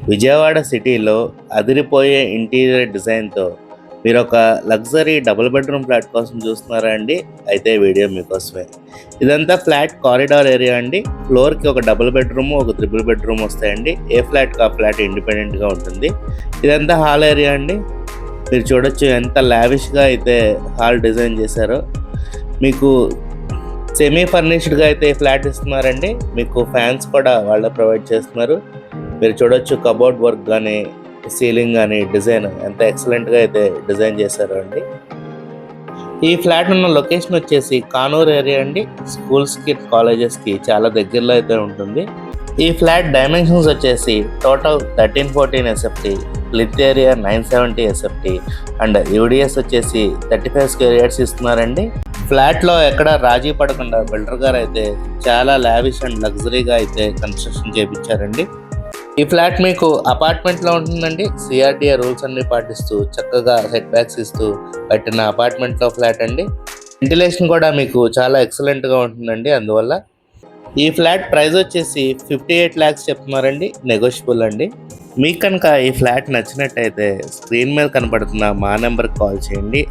విజయవాడ సిటీలో అదిరిపోయే ఇంటీరియర్ డిజైన్తో మీరు ఒక లగ్జరీ డబుల్ బెడ్రూమ్ ఫ్లాట్ కోసం చూస్తున్నారా అండి? అయితే వీడియో మీకోసమే. ఇదంతా ఫ్లాట్ కారిడార్ ఏరియా అండి. ఫ్లోర్కి ఒక డబుల్ బెడ్రూమ్, ఒక త్రిబుల్ బెడ్రూమ్ వస్తాయండి. ఏ ఫ్లాట్కి ఆ ఫ్లాట్ ఇండిపెండెంట్గా ఉంటుంది. ఇదంతా హాల్ ఏరియా అండి. మీరు చూడొచ్చు ఎంత లావిష్గా అయితే హాల్ డిజైన్ చేశారో. మీకు సెమీ ఫర్నిష్డ్గా అయితే ఫ్లాట్ ఇస్తున్నారండి. మీకు ఫ్యాన్స్ కూడా వాళ్ళే ప్రొవైడ్ చేస్తున్నారు. మీరు చూడొచ్చు కబోర్డ్ వర్క్ కానీ, సీలింగ్ కానీ డిజైన్ ఎంత ఎక్సలెంట్గా అయితే డిజైన్ చేశారు అండి. ఈ ఫ్లాట్ ఉన్న లొకేషన్ వచ్చేసి కానూరు ఏరియా అండి. స్కూల్స్కి, కాలేజెస్కి చాలా దగ్గరలో అయితే ఉంటుంది. ఈ ఫ్లాట్ డైమెన్షన్స్ వచ్చేసి total 1314 SFT, plinth area 970 SFT and UDS వచ్చేసి 35 స్క్వేర్ యార్డ్స్ ఇస్తున్నారండి. ఫ్లాట్లో ఎక్కడ రాజీ పడకుండా బిల్డర్ గారు అయితే చాలా లావిష్ అండ్ లగ్జరీగా అయితే కన్స్ట్రక్షన్ చేయించారండి. ఈ ఫ్లాట్ మీకు అపార్ట్మెంట్లో ఉంటుందండి. సిఆర్టీఏ రూల్స్ అన్ని పాటిస్తూ చక్కగా సెట్ బ్యాక్స్ ఇస్తూ కట్టిన అపార్ట్మెంట్లో ఫ్లాట్ అండి. వెంటిలేషన్ కూడా మీకు చాలా ఎక్సలెంట్గా ఉంటుందండి. అందువల్ల ఈ ఫ్లాట్ ప్రైస్ వచ్చేసి 58 lakhs చెప్తున్నారండి. నెగోషియబుల్ అండి. మీకు కనుక ఈ ఫ్లాట్ నచ్చినట్టయితే స్క్రీన్ మీద కనపడుతున్న మా నెంబర్కి కాల్ చేయండి.